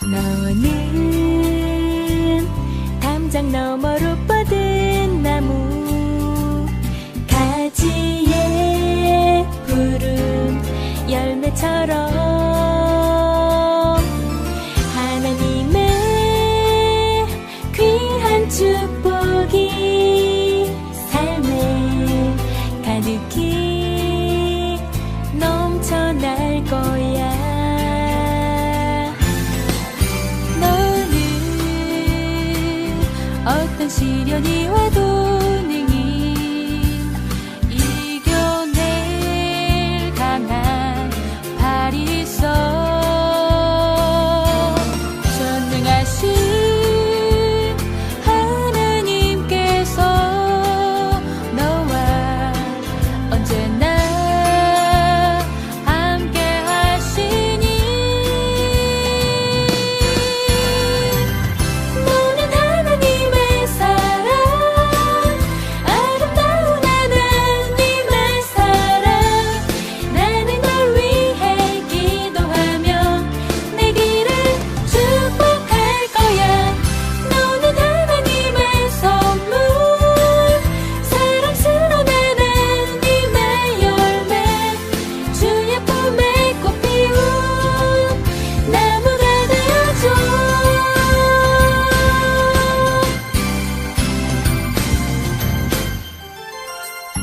너는 담장 너머로 뻗은 나무 가지에 푸른 열매처럼 하나님의 귀한 축복이 삶에 가득히 넘쳐날 거야. 어떤 시련이 와도 능히 이겨낼 강한 발이 있어. 전능하신 하나님께서 너와 언제나 함께 하시니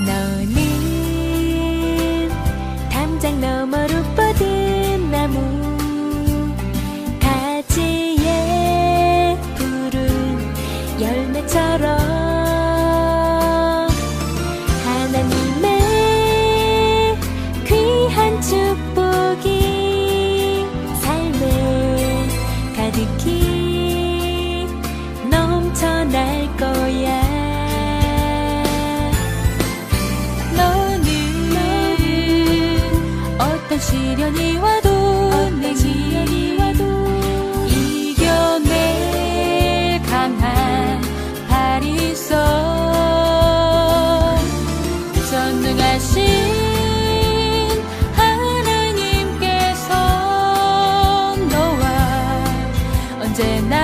너는 담장 너머로 뻗은 나무 가지에 푸른 열매처럼 하나님의 귀한 축복이 삶에 가득히 넘쳐날 거야. 어떤 시련이 와도 이겨낼 강한 발이 있어. 전능하신 하나님께서 너와 언제나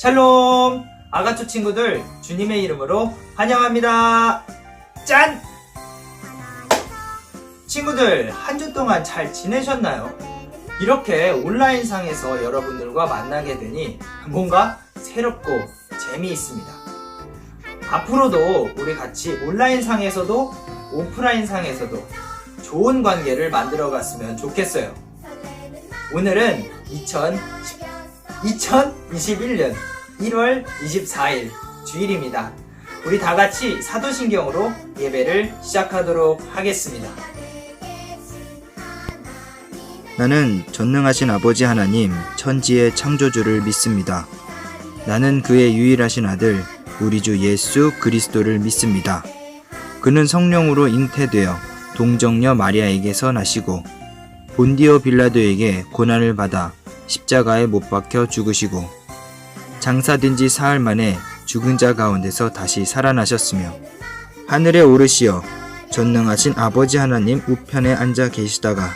샬롬! 아가초 친구들 주님의 이름으로 환영합니다. 짠! 친구들 한 주 동안 잘 지내셨나요? 이렇게 온라인상에서 여러분들과 만나게 되니 뭔가 새롭고 재미있습니다. 앞으로도 우리 같이 온라인상에서도 오프라인상에서도 좋은 관계를 만들어 갔으면 좋겠어요. 오늘은 2021년 1월 24일 주일입니다. 우리 다 같이 사도신경으로 예배를 시작하도록 하겠습니다. 나는 전능하신 아버지 하나님 천지의 창조주를 믿습니다. 나는 그의 유일하신 아들 우리 주 예수 그리스도를 믿습니다. 그는 성령으로 잉태되어 동정녀 마리아에게서 나시고 본디오 빌라도에게 고난을 받아 십자가에 못 박혀 죽으시고 장사된 지 사흘 만에 죽은 자 가운데서 다시 살아나셨으며 하늘에 오르시어 전능하신 아버지 하나님 우편에 앉아 계시다가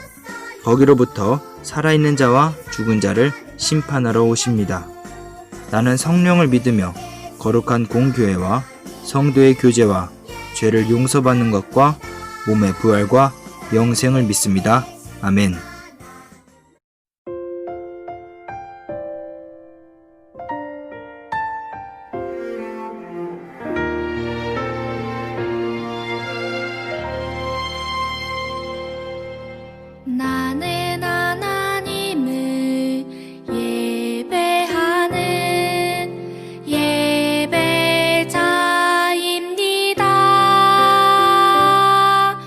거기로부터 살아있는 자와 죽은 자를 심판하러 오십니다. 나는 성령을 믿으며 거룩한 공교회와 성도의 교제와 죄를 용서받는 것과 몸의 부활과 영생을 믿습니다. 아멘. 나는 하나님을 예배하는 예배자입니다.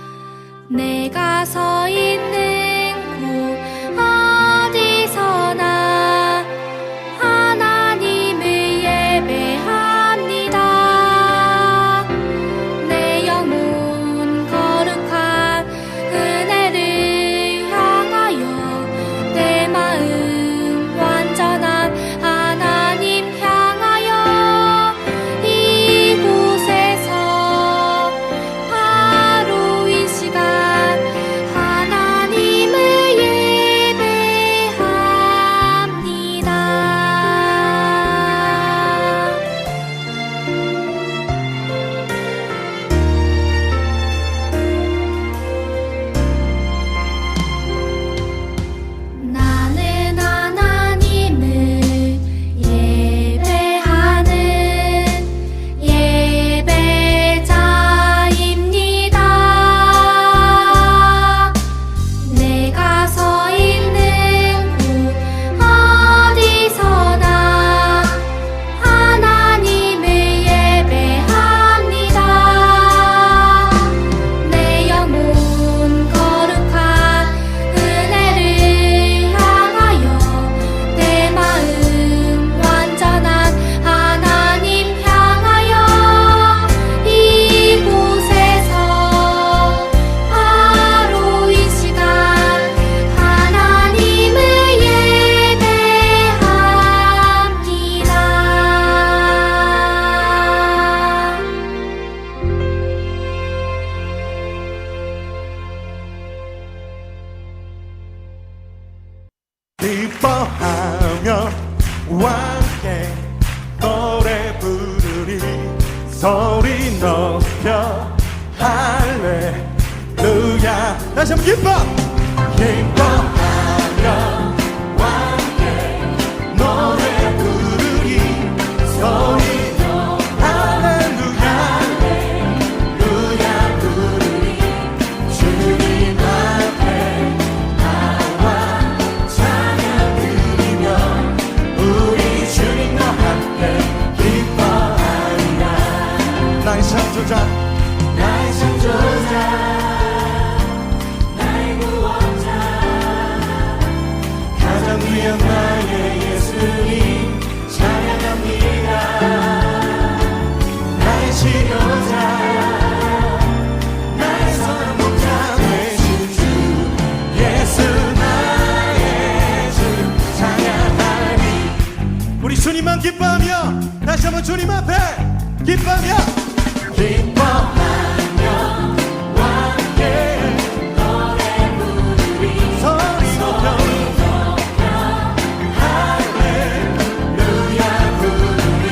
내가 서 있는 곳 어디서나 하나님을 예배합니다. 내 영혼 거룩한 은혜를 내 마음 완전한 하나님 향하여 이곳에서 바로 이 시간 하나님을 기뻐하며 함께 노래 부르리 소리 높여 할렐루야. 다시 한번 기뻐하며 함께 노래 부르리 소리 높여 할렐루야 할렐루야 부르리 주님 앞에 나와 찬양 드리며 우리 주님과 함께 기뻐하리라. 나의 창조자 나의 창조자 나의 구원자 가장 귀한 나의 예수님 찬양합니다. 나의 치료자 나의 선한 목자 되신 주 예수 나의 주 찬양하리. 우리 주님만 기뻐하며 다시 한번 주님 앞에 기뻐하며 함께 노래 부르리 소리 높여 할렐루야 부르리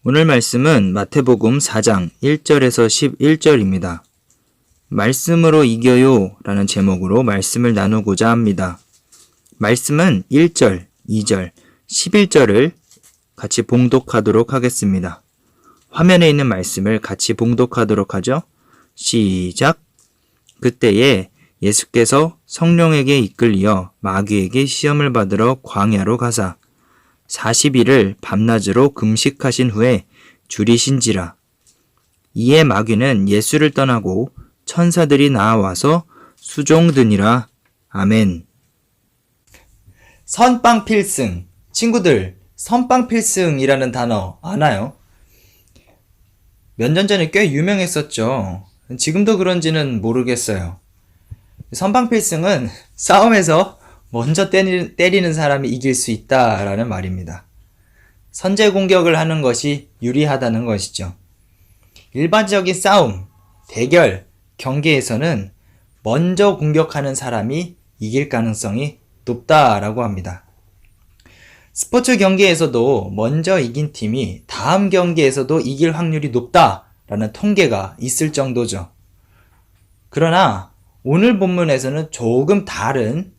오늘 말씀은 마태복음 4장 1절에서 11절입니다. 말씀으로 이겨요 라는 제목으로 말씀을 나누고자 합니다. 말씀은 1절, 2절, 11절을 같이 봉독하도록 하겠습니다. 화면에 있는 말씀을 같이 봉독하도록 하죠. 시작! 그때에 예수께서 성령에게 이끌리어 마귀에게 시험을 받으러 광야로 가사 40일을 밤낮으로 금식하신 후에 줄이신지라. 이에 마귀는 예수를 떠나고 천사들이 나와서 수종드니라. 아멘. 선빵필승. 친구들, 선빵필승이라는 단어 아나요? 몇 년 전에 꽤 유명했었죠. 지금도 그런지는 모르겠어요. 선빵필승은 싸움에서 먼저 때리는 사람이 이길 수 있다라는 말입니다. 선제 공격을 하는 것이 유리하다는 것이죠. 일반적인 싸움, 대결, 경기에서는 먼저 공격하는 사람이 이길 가능성이 높다라고 합니다. 스포츠 경기에서도 먼저 이긴 팀이 다음 경기에서도 이길 확률이 높다라는 통계가 있을 정도죠. 그러나 오늘 본문에서는 조금 다른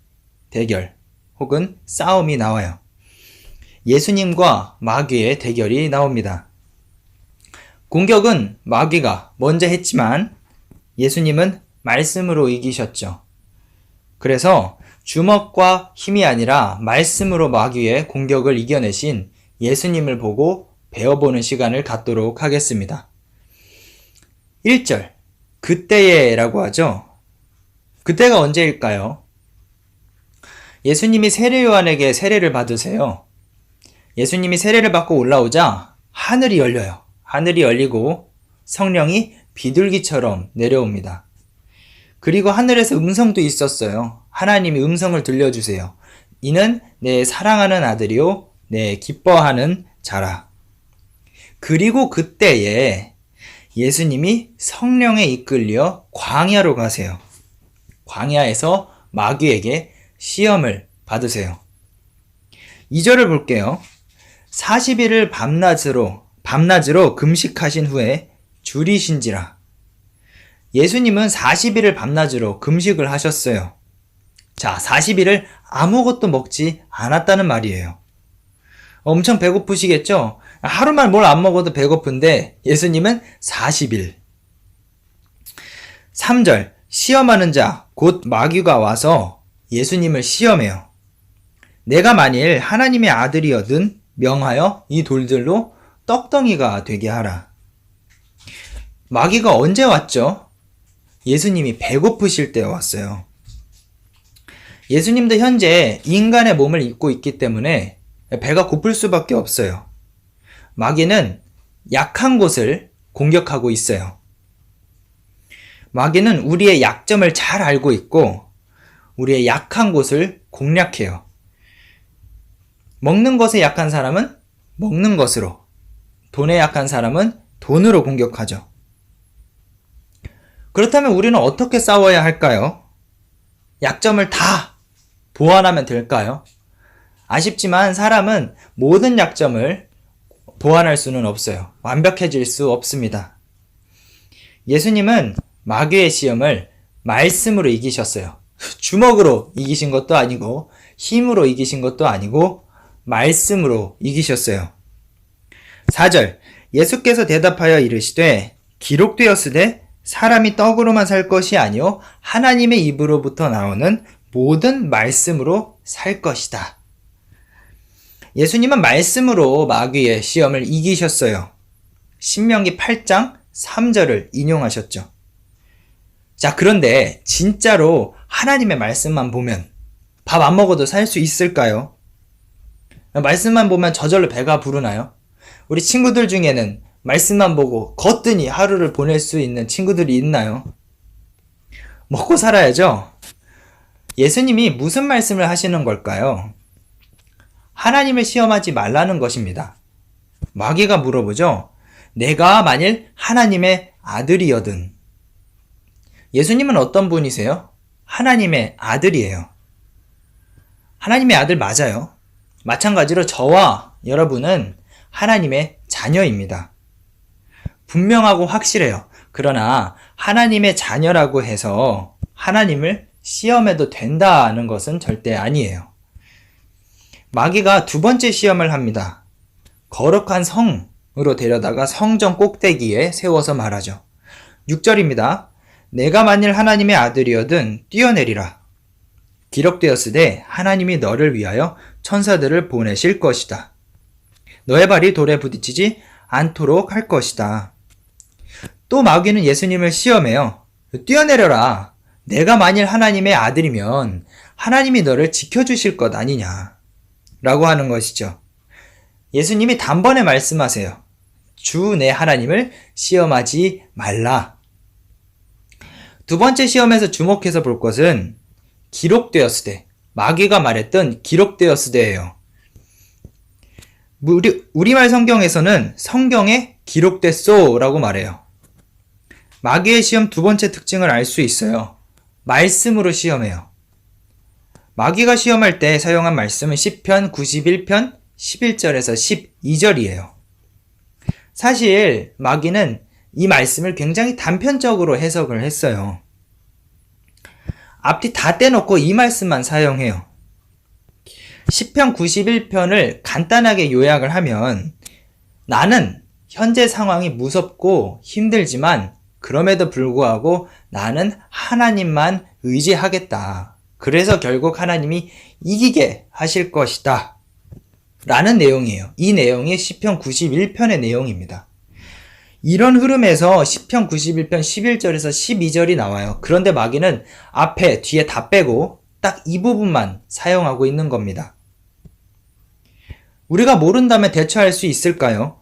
대결 혹은 싸움이 나와요. 예수님과 마귀의 대결이 나옵니다. 공격은 마귀가 먼저 했지만 예수님은 말씀으로 이기셨죠. 그래서 주먹과 힘이 아니라 말씀으로 마귀의 공격을 이겨내신 예수님을 보고 배워보는 시간을 갖도록 하겠습니다. 1절, 그때에 라고 하죠. 그때가 언제일까요? 예수님이 세례요한에게 세례를 받으세요. 예수님이 세례를 받고 올라오자 하늘이 열려요. 하늘이 열리고 성령이 비둘기처럼 내려옵니다. 그리고 하늘에서 음성도 있었어요. 하나님이 음성을 들려주세요. 이는 내 사랑하는 아들이요 내 기뻐하는 자라. 그리고 그때에 예수님이 성령에 이끌려 광야로 가세요. 광야에서 마귀에게 시험을 받으세요. 2절을 볼게요. 40일을 밤낮으로 금식하신 후에 줄이신지라. 예수님은 40일을 밤낮으로 금식을 하셨어요. 자, 40일을 아무것도 먹지 않았다는 말이에요. 엄청 배고프시겠죠? 하루만 뭘 안 먹어도 배고픈데 예수님은 40일. 3절, 시험하는 자, 곧 마귀가 와서 예수님을 시험해요. 내가 만일 하나님의 아들이거든 명하여 이 돌들로 떡덩이가 되게 하라. 마귀가 언제 왔죠? 예수님이 배고프실 때 왔어요. 예수님도 현재 인간의 몸을 입고 있기 때문에 배가 고플 수밖에 없어요. 마귀는 약한 곳을 공격하고 있어요. 마귀는 우리의 약점을 잘 알고 있고 우리의 약한 곳을 공략해요. 먹는 것에 약한 사람은 먹는 것으로, 돈에 약한 사람은 돈으로 공격하죠. 그렇다면 우리는 어떻게 싸워야 할까요? 약점을 다 보완하면 될까요? 아쉽지만 사람은 모든 약점을 보완할 수는 없어요. 완벽해질 수 없습니다. 예수님은 마귀의 시험을 말씀으로 이기셨어요. 주먹으로 이기신 것도 아니고 힘으로 이기신 것도 아니고 말씀으로 이기셨어요. 4절, 예수께서 대답하여 이르시되 기록되었으되 사람이 떡으로만 살 것이 아니요 하나님의 입으로부터 나오는 모든 말씀으로 살 것이다. 예수님은 말씀으로 마귀의 시험을 이기셨어요. 신명기 8장 3절을 인용하셨죠. 자, 그런데 진짜로 하나님의 말씀만 보면 밥 안 먹어도 살 수 있을까요? 말씀만 보면 저절로 배가 부르나요? 우리 친구들 중에는 말씀만 보고 거뜬히 하루를 보낼 수 있는 친구들이 있나요? 먹고 살아야죠. 예수님이 무슨 말씀을 하시는 걸까요? 하나님을 시험하지 말라는 것입니다. 마귀가 물어보죠. 내가 만일 하나님의 아들이거든. 예수님은 어떤 분이세요? 하나님의 아들이에요. 하나님의 아들 맞아요. 마찬가지로 저와 여러분은 하나님의 자녀입니다. 분명하고 확실해요. 그러나 하나님의 자녀라고 해서 하나님을 시험해도 된다는 것은 절대 아니에요. 마귀가 두 번째 시험을 합니다. 거룩한 성으로 데려다가 성전 꼭대기에 세워서 말하죠. 6절입니다. 내가 만일 하나님의 아들이어든 뛰어내리라. 기록되었으되 하나님이 너를 위하여 천사들을 보내실 것이다. 너의 발이 돌에 부딪히지 않도록 할 것이다. 또 마귀는 예수님을 시험해요. 뛰어내려라. 내가 만일 하나님의 아들이면 하나님이 너를 지켜주실 것 아니냐 라고 하는 것이죠. 예수님이 단번에 말씀하세요. 주 내 하나님을 시험하지 말라. 두 번째 시험에서 주목해서 볼 것은 기록되었으되, 마귀가 말했던 기록되었으되예요. 우리말 성경에서는 성경에 기록됐소 라고 말해요. 마귀의 시험 두 번째 특징을 알 수 있어요. 말씀으로 시험해요. 마귀가 시험할 때 사용한 말씀은 시편 91편 11절에서 12절이에요. 사실 마귀는 이 말씀을 굉장히 단편적으로 해석을 했어요. 앞뒤 다 떼놓고 이 말씀만 사용해요. 시편 91편을 간단하게 요약을 하면, 나는 현재 상황이 무섭고 힘들지만 그럼에도 불구하고 나는 하나님만 의지하겠다. 그래서 결국 하나님이 이기게 하실 것이다. 라는 내용이에요. 이 내용이 시편 91편의 내용입니다. 이런 흐름에서 시편 91편 11절에서 12절이 나와요. 그런데 마귀는 앞에, 뒤에 다 빼고 딱 이 부분만 사용하고 있는 겁니다. 우리가 모른다면 대처할 수 있을까요?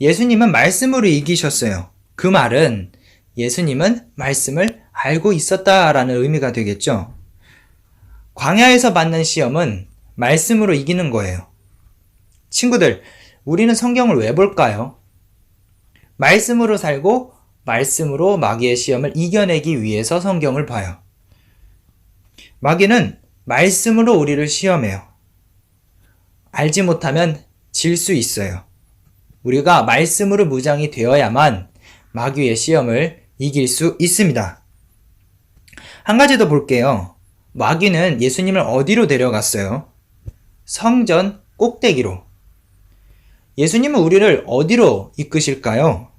예수님은 말씀으로 이기셨어요. 그 말은 예수님은 말씀을 알고 있었다라는 의미가 되겠죠. 광야에서 받는 시험은 말씀으로 이기는 거예요. 친구들, 우리는 성경을 왜 볼까요? 말씀으로 살고 말씀으로 마귀의 시험을 이겨내기 위해서 성경을 봐요. 마귀는 말씀으로 우리를 시험해요. 알지 못하면 질 수 있어요. 우리가 말씀으로 무장이 되어야만 마귀의 시험을 이길 수 있습니다. 한 가지 더 볼게요. 마귀는 예수님을 어디로 데려갔어요? 성전 꼭대기로. 예수님은 우리를 어디로 이끄실까요?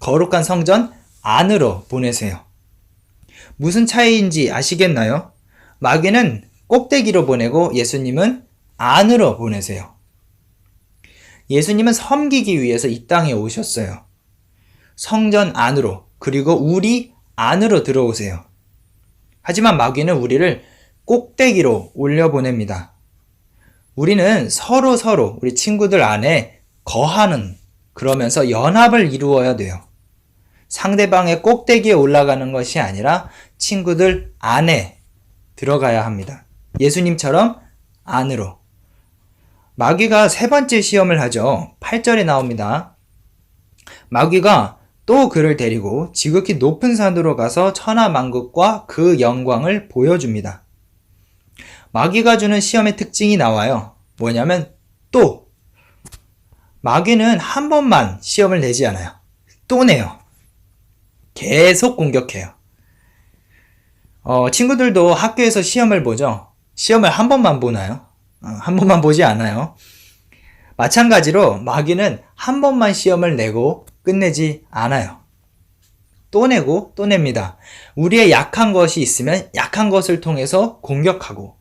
거룩한 성전 안으로 보내세요. 무슨 차이인지 아시겠나요? 마귀는 꼭대기로 보내고 예수님은 안으로 보내세요. 예수님은 섬기기 위해서 이 땅에 오셨어요. 성전 안으로, 그리고 우리 안으로 들어오세요. 하지만 마귀는 우리를 꼭대기로 올려보냅니다. 우리는 서로 우리 친구들 안에 거하는, 그러면서 연합을 이루어야 돼요. 상대방의 꼭대기에 올라가는 것이 아니라 친구들 안에 들어가야 합니다. 예수님처럼 안으로. 마귀가 세 번째 시험을 하죠. 8절에 나옵니다. 마귀가 또 그를 데리고 지극히 높은 산으로 가서 천하만국과 그 영광을 보여줍니다. 마귀가 주는 시험의 특징이 나와요. 뭐냐면 또. 마귀는 한 번만 시험을 내지 않아요. 또 내요. 계속 공격해요. 친구들도 학교에서 시험을 보죠. 시험을 한 번만 보나요? 한 번만 보지 않아요. 마찬가지로 마귀는 한 번만 시험을 내고 끝내지 않아요. 또 내고 또 냅니다. 우리의 약한 것이 있으면 약한 것을 통해서 공격하고,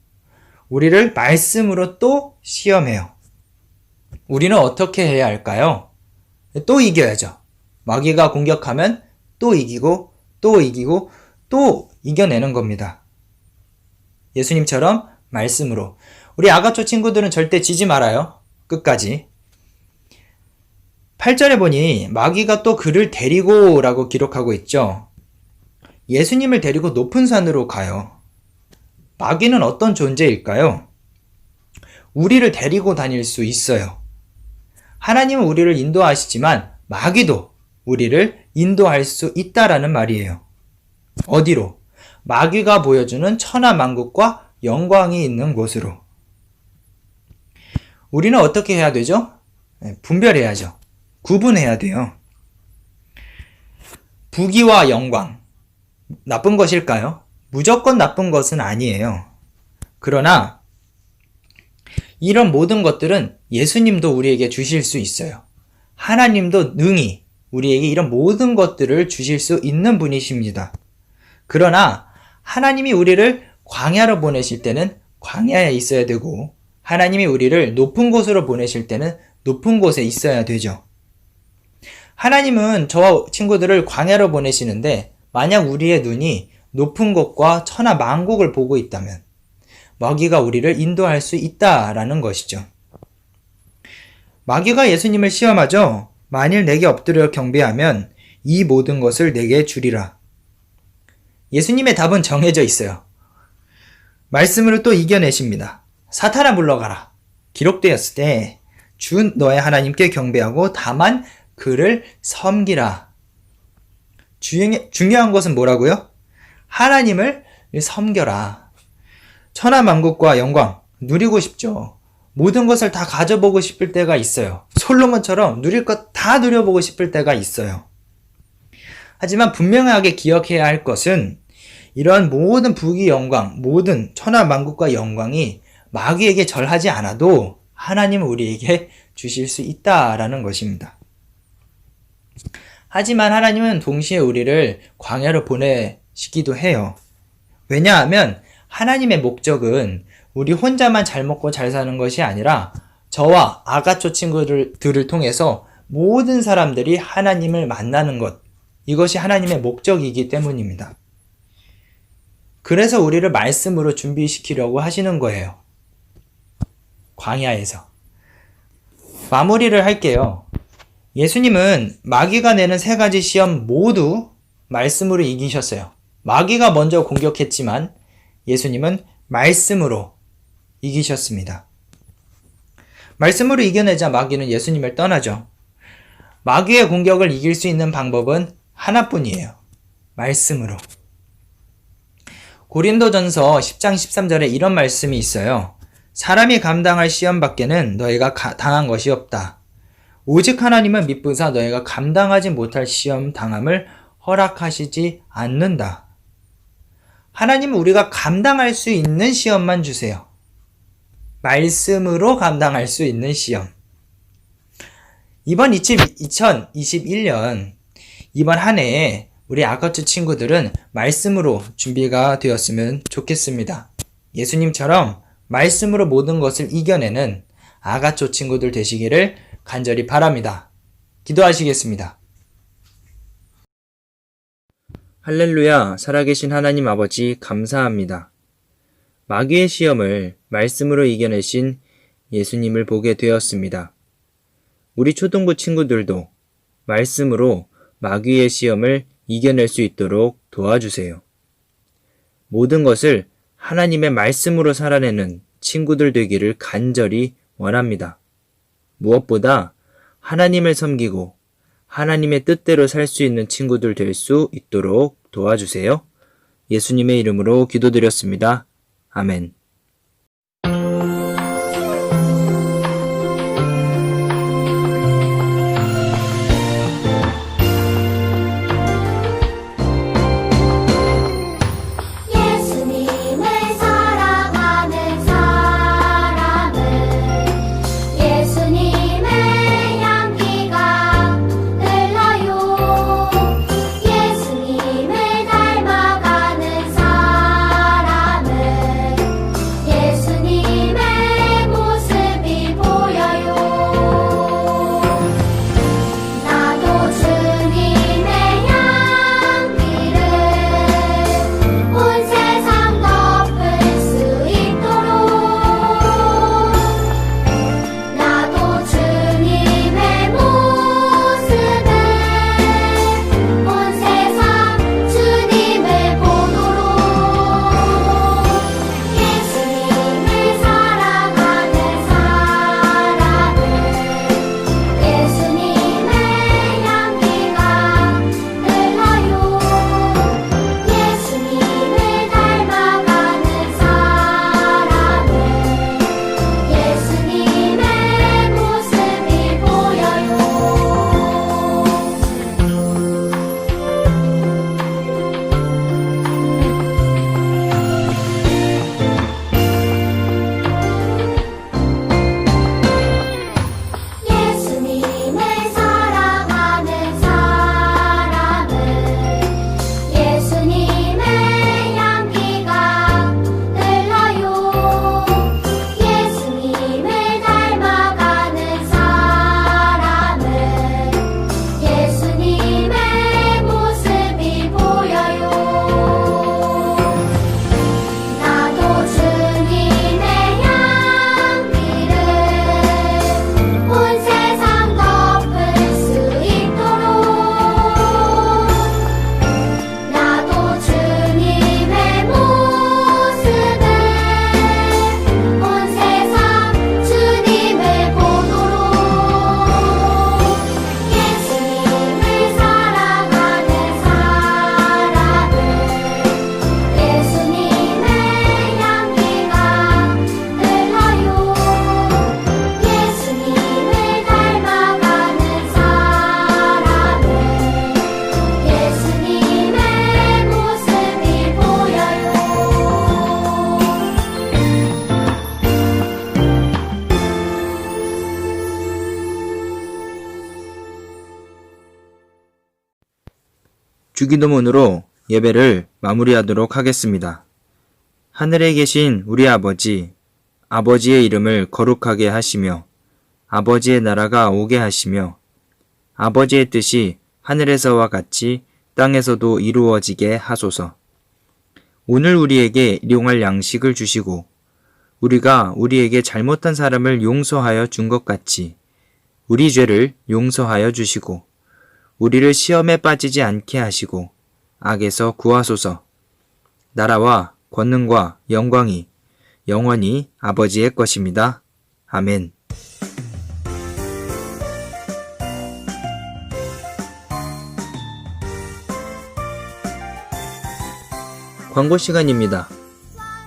우리를 말씀으로 또 시험해요. 우리는 어떻게 해야 할까요? 또 이겨야죠. 마귀가 공격하면 또 이기고 또 이기고 또 이겨내는 겁니다. 예수님처럼 말씀으로. 우리 아가초 친구들은 절대 지지 말아요. 끝까지. 8절에 보니 마귀가 또 그를 데리고 라고 기록하고 있죠. 예수님을 데리고 높은 산으로 가요. 마귀는 어떤 존재일까요? 우리를 데리고 다닐 수 있어요. 하나님은 우리를 인도하시지만 마귀도 우리를 인도할 수 있다라는 말이에요. 어디로? 마귀가 보여주는 천하만국과 영광이 있는 곳으로. 우리는 어떻게 해야 되죠? 분별해야죠. 구분해야 돼요. 부귀와 영광, 나쁜 것일까요? 무조건 나쁜 것은 아니에요. 그러나 이런 모든 것들은 예수님도 우리에게 주실 수 있어요. 하나님도 능히 우리에게 이런 모든 것들을 주실 수 있는 분이십니다. 그러나 하나님이 우리를 광야로 보내실 때는 광야에 있어야 되고, 하나님이 우리를 높은 곳으로 보내실 때는 높은 곳에 있어야 되죠. 하나님은 저와 친구들을 광야로 보내시는데, 만약 우리의 눈이 높은 곳과 천하 만국을 보고 있다면 마귀가 우리를 인도할 수 있다라는 것이죠. 마귀가 예수님을 시험하죠. 만일 내게 엎드려 경배하면 이 모든 것을 내게 주리라. 예수님의 답은 정해져 있어요. 말씀으로 또 이겨내십니다. 사탄아 물러가라. 기록되었을 때 주 너의 하나님께 경배하고 다만 그를 섬기라. 중요한 것은 뭐라고요? 하나님을 섬겨라. 천하만국과 영광 누리고 싶죠. 모든 것을 다 가져보고 싶을 때가 있어요. 솔로몬처럼 누릴 것 다 누려보고 싶을 때가 있어요. 하지만 분명하게 기억해야 할 것은 이러한 모든 부귀 영광, 모든 천하만국과 영광이 마귀에게 절하지 않아도 하나님은 우리에게 주실 수 있다라는 것입니다. 하지만 하나님은 동시에 우리를 광야로 보내시기도 해요. 왜냐하면 하나님의 목적은 우리 혼자만 잘 먹고 잘 사는 것이 아니라 저와 아가초 친구들을 통해서 모든 사람들이 하나님을 만나는 것, 이것이 하나님의 목적이기 때문입니다. 그래서 우리를 말씀으로 준비시키려고 하시는 거예요. 광야에서. 마무리를 할게요. 예수님은 마귀가 내는 3가지 시험 모두 말씀으로 이기셨어요. 마귀가 먼저 공격했지만 예수님은 말씀으로 이기셨습니다. 말씀으로 이겨내자 마귀는 예수님을 떠나죠. 마귀의 공격을 이길 수 있는 방법은 하나뿐이에요. 말씀으로. 고린도전서 10장 13절에 이런 말씀이 있어요. 사람이 감당할 시험 밖에는 너희가 당한 것이 없다. 오직 하나님은 미쁘사 너희가 감당하지 못할 시험 당함을 허락하시지 않는다. 하나님은 우리가 감당할 수 있는 시험만 주세요. 말씀으로 감당할 수 있는 시험. 이번 2021년 이번 한 해에 우리 아가츠 친구들은 말씀으로 준비가 되었으면 좋겠습니다. 예수님처럼 말씀으로 모든 것을 이겨내는 아가초 친구들 되시기를 간절히 바랍니다. 기도하시겠습니다. 할렐루야, 살아계신 하나님 아버지 감사합니다. 마귀의 시험을 말씀으로 이겨내신 예수님을 보게 되었습니다. 우리 초등부 친구들도 말씀으로 마귀의 시험을 이겨낼 수 있도록 도와주세요. 모든 것을 하나님의 말씀으로 살아내는 친구들 되기를 간절히 원합니다. 무엇보다 하나님을 섬기고 하나님의 뜻대로 살 수 있는 친구들 될 수 있도록 도와주세요. 예수님의 이름으로 기도드렸습니다. 아멘. 예수님을 사랑하는 사람은 예수님의 향기가 흘러요. 예수님을 닮아가는 사람은 주기도문으로 예배를 마무리하도록 하겠습니다. 하늘에 계신 우리 아버지, 아버지의 이름을 거룩하게 하시며 아버지의 나라가 오게 하시며 아버지의 뜻이 하늘에서와 같이 땅에서도 이루어지게 하소서. 오늘 우리에게 일용할 양식을 주시고 우리가 우리에게 잘못한 사람을 용서하여 준 것 같이 우리 죄를 용서하여 주시고 우리를 시험에 빠지지 않게 하시고 악에서 구하소서. 나라와 권능과 영광이 영원히 아버지의 것입니다. 아멘. 광고 시간입니다.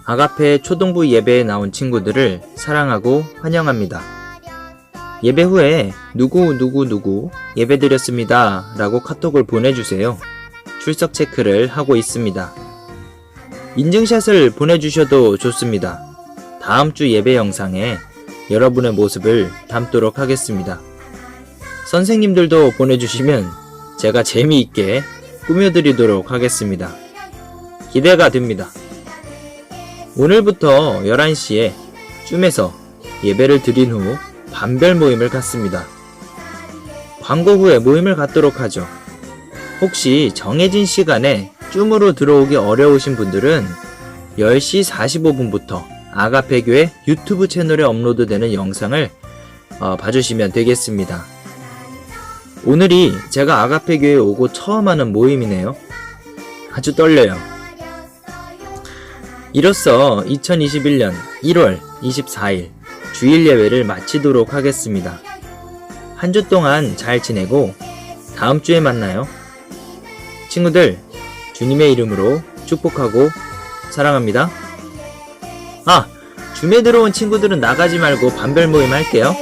아가페 초동부 예배에 나온 친구들을 사랑하고 환영합니다. 예배 후에 누구 예배드렸습니다 라고 카톡을 보내주세요. 출석 체크를 하고 있습니다. 인증샷을 보내주셔도 좋습니다. 다음 주 예배 영상에 여러분의 모습을 담도록 하겠습니다. 선생님들도 보내주시면 제가 재미있게 꾸며드리도록 하겠습니다. 기대가 됩니다. 오늘부터 11시에 쯤에서 예배를 드린 후 반별 모임을 갖습니다. 광고 후에 모임을 갖도록 하죠. 혹시 정해진 시간에 쯤으로 들어오기 어려우신 분들은 10시 45분부터 아가페교회 유튜브 채널에 업로드되는 영상을 봐주시면 되겠습니다. 오늘이 제가 아가페교회에 오고 처음 하는 모임이네요. 아주 떨려요. 이로써 2021년 1월 24일 주일 예배를 마치도록 하겠습니다. 한 주 동안 잘 지내고 다음 주에 만나요. 친구들, 주님의 이름으로 축복하고 사랑합니다. 줌에 들어온 친구들은 나가지 말고 반별 모임 할게요.